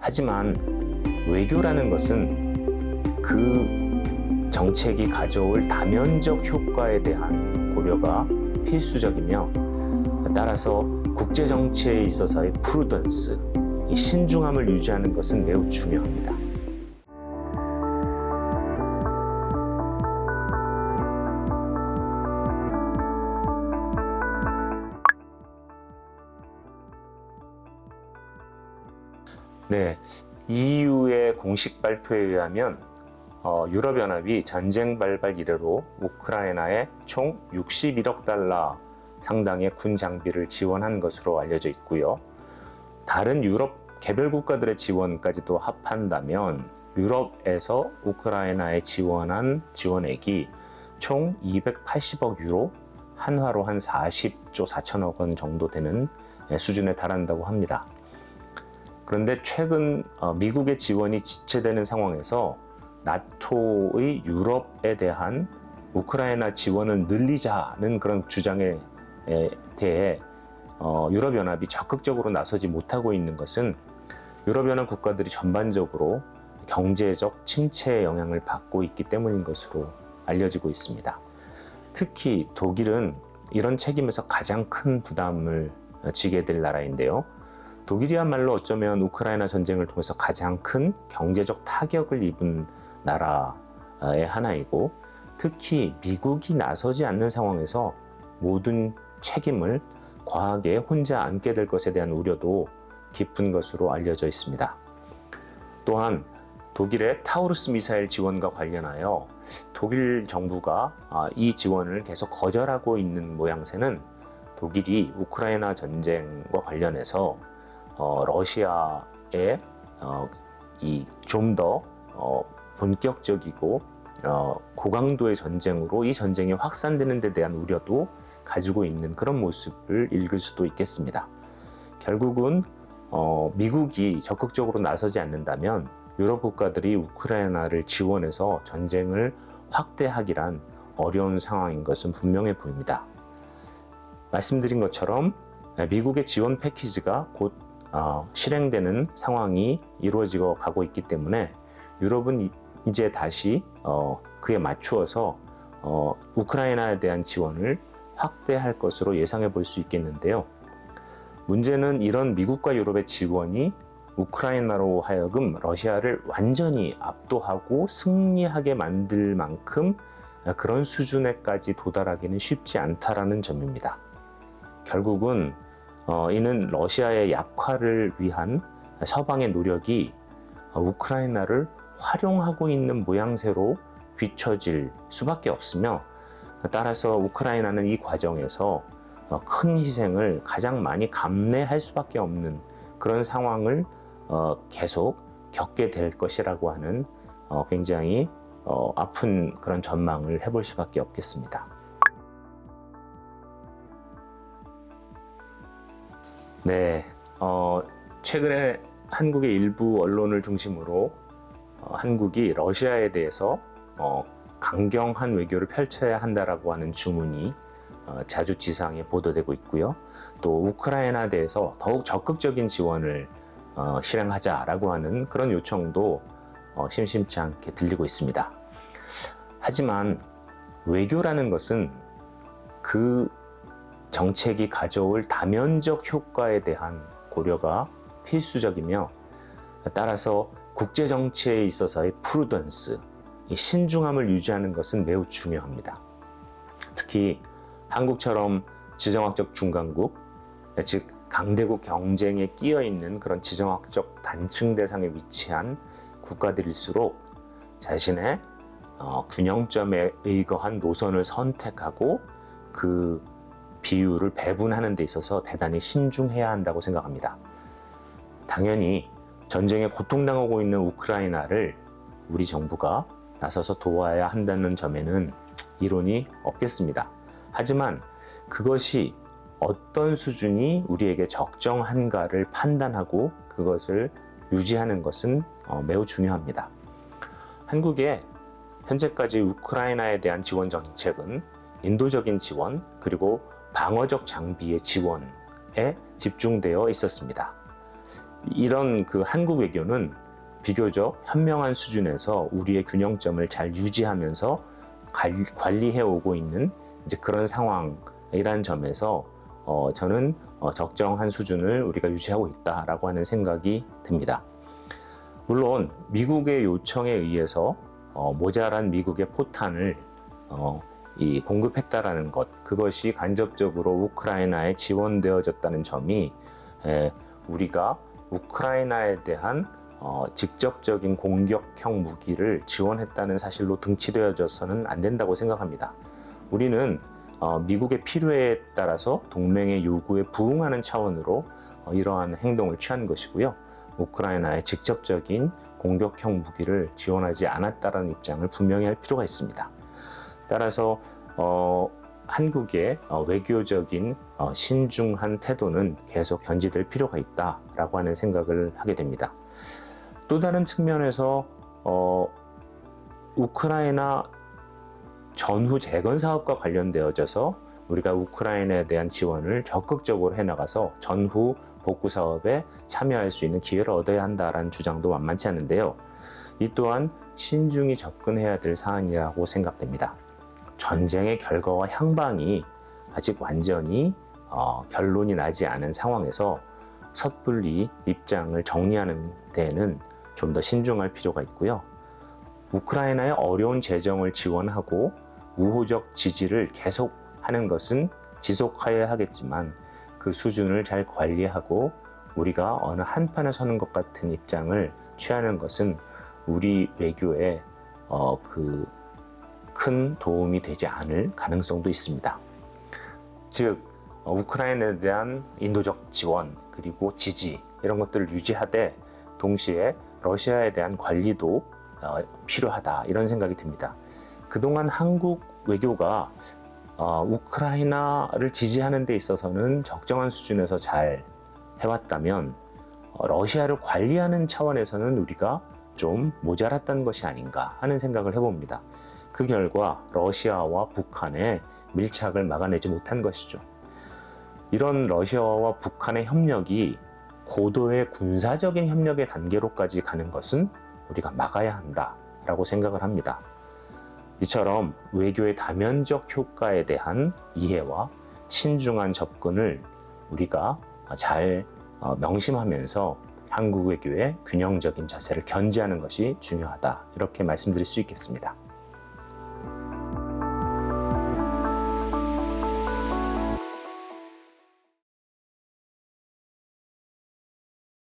하지만 외교라는 것은 그 정책이 가져올 다면적 효과에 대한 고려가 필수적이며, 따라서 국제 정치에 있어서의 프루던스, 이 신중함을 유지하는 것은 매우 중요합니다. 네, EU의 공식 발표에 의하면 유럽연합이 전쟁 발발 이래로 우크라이나에 총 61억 달러 상당의 군 장비를 지원한 것으로 알려져 있고요. 다른 유럽 개별 국가들의 지원까지도 합한다면 유럽에서 우크라이나에 지원한 지원액이 총 280억 유로, 한화로 한 40조 4천억 원 정도 되는 수준에 달한다고 합니다. 그런데 최근 미국의 지원이 지체되는 상황에서 나토의 유럽에 대한 우크라이나 지원을 늘리자는 그런 주장에 대해 유럽연합이 적극적으로 나서지 못하고 있는 것은 유럽연합 국가들이 전반적으로 경제적 침체의 영향을 받고 있기 때문인 것으로 알려지고 있습니다. 특히 독일은 이런 책임에서 가장 큰 부담을 지게 될 나라인데요. 독일이야말로 어쩌면 우크라이나 전쟁을 통해서 가장 큰 경제적 타격을 입은 나라의 하나이고, 특히 미국이 나서지 않는 상황에서 모든 책임을 과하게 혼자 안게 될 것에 대한 우려도 깊은 것으로 알려져 있습니다. 또한 독일의 타우루스 미사일 지원과 관련하여 독일 정부가 이 지원을 계속 거절하고 있는 모양새는 독일이 우크라이나 전쟁과 관련해서 러시아의 좀 더 본격적이고 고강도의 전쟁으로 이 전쟁이 확산되는 데 대한 우려도 가지고 있는 그런 모습을 읽을 수도 있겠습니다. 결국은 미국이 적극적으로 나서지 않는다면 유럽 국가들이 우크라이나를 지원해서 전쟁을 확대하기란 어려운 상황인 것은 분명해 보입니다. 말씀드린 것처럼 미국의 지원 패키지가 곧 실행되는 상황이 이루어지고 가고 있기 때문에 유럽은 이제 다시 그에 맞추어서 우크라이나에 대한 지원을 확대할 것으로 예상해 볼 수 있겠는데요. 문제는 이런 미국과 유럽의 지원이 우크라이나로 하여금 러시아를 완전히 압도하고 승리하게 만들 만큼 그런 수준에까지 도달하기는 쉽지 않다라는 점입니다. 결국은 이는 러시아의 약화를 위한 서방의 노력이 우크라이나를 활용하고 있는 모양새로 비춰질 수밖에 없으며, 따라서 우크라이나는 이 과정에서 큰 희생을 가장 많이 감내할 수밖에 없는 그런 상황을 계속 겪게 될 것이라고 하는 굉장히 아픈 그런 전망을 해볼 수밖에 없겠습니다. 네, 최근에 한국의 일부 언론을 중심으로 한국이 러시아에 대해서 강경한 외교를 펼쳐야 한다라고 하는 주문이 자주 지상에 보도되고 있고요. 또 우크라이나에 대해서 더욱 적극적인 지원을 실행하자라고 하는 그런 요청도 심심치 않게 들리고 있습니다. 하지만 외교라는 것은 그 정책이 가져올 다면적 효과에 대한 고려가 필수적이며, 따라서 국제 정치에 있어서의 프루던스, 이 신중함을 유지하는 것은 매우 중요합니다. 특히 한국처럼 지정학적 중간국, 즉 강대국 경쟁에 끼어 있는 그런 지정학적 단층 대상에 위치한 국가들일수록 자신의 균형점에 의거한 노선을 선택하고 그 비율을 배분하는 데 있어서 대단히 신중해야 한다고 생각합니다. 당연히 전쟁에 고통당하고 있는 우크라이나를 우리 정부가 나서서 도와야 한다는 점에는 이론이 없겠습니다. 하지만 그것이 어떤 수준이 우리에게 적정한가를 판단하고 그것을 유지하는 것은 매우 중요합니다. 한국의 현재까지 우크라이나에 대한 지원 정책은 인도적인 지원, 그리고 방어적 장비의 지원에 집중되어 있었습니다. 이런 그 한국 외교는 비교적 현명한 수준에서 우리의 균형점을 잘 유지하면서 관리해 오고 있는 이제 그런 상황이란 점에서 저는 적정한 수준을 우리가 유지하고 있다라고 하는 생각이 듭니다. 물론 미국의 요청에 의해서 모자란 미국의 포탄을 공급했다라는 것, 그것이 간접적으로 우크라이나에 지원되어졌다는 점이 우리가 우크라이나에 대한 직접적인 공격형 무기를 지원했다는 사실로 등치되어져서는 안 된다고 생각합니다. 우리는 미국의 필요에 따라서 동맹의 요구에 부응하는 차원으로 이러한 행동을 취한 것이고요. 우크라이나에 직접적인 공격형 무기를 지원하지 않았다는 입장을 분명히 할 필요가 있습니다. 따라서 한국의 외교적인 신중한 태도는 계속 견지될 필요가 있다라고 하는 생각을 하게 됩니다. 또 다른 측면에서 우크라이나 전후 재건 사업과 관련되어져서 우리가 우크라이나에 대한 지원을 적극적으로 해나가서 전후 복구 사업에 참여할 수 있는 기회를 얻어야 한다라는 주장도 만만치 않은데요. 이 또한 신중히 접근해야 될 사안이라고 생각됩니다. 전쟁의 결과와 향방이 아직 완전히 결론이 나지 않은 상황에서 섣불리 입장을 정리하는 데에는 좀 더 신중할 필요가 있고요. 우크라이나의 어려운 재정을 지원하고 우호적 지지를 계속하는 것은 지속해야 하겠지만 그 수준을 잘 관리하고 우리가 어느 한판에 서는 것 같은 입장을 취하는 것은 우리 외교에 큰 도움이 되지 않을 가능성도 있습니다. 즉 우크라이나에 대한 인도적 지원 그리고 지지 이런 것들을 유지하되 동시에 러시아에 대한 관리도 필요하다 이런 생각이 듭니다. 그동안 한국 외교가 우크라이나를 지지하는 데 있어서는 적정한 수준에서 잘 해왔다면 러시아를 관리하는 차원에서는 우리가 좀 모자랐던 것이 아닌가 하는 생각을 해봅니다. 그 결과 러시아와 북한의 밀착을 막아내지 못한 것이죠. 이런 러시아와 북한의 협력이 고도의 군사적인 협력의 단계로까지 가는 것은 우리가 막아야 한다라고 생각을 합니다. 이처럼 외교의 다면적 효과에 대한 이해와 신중한 접근을 우리가 잘 명심하면서 한국 외교의 균형적인 자세를 견지하는 것이 중요하다. 이렇게 말씀드릴 수 있겠습니다.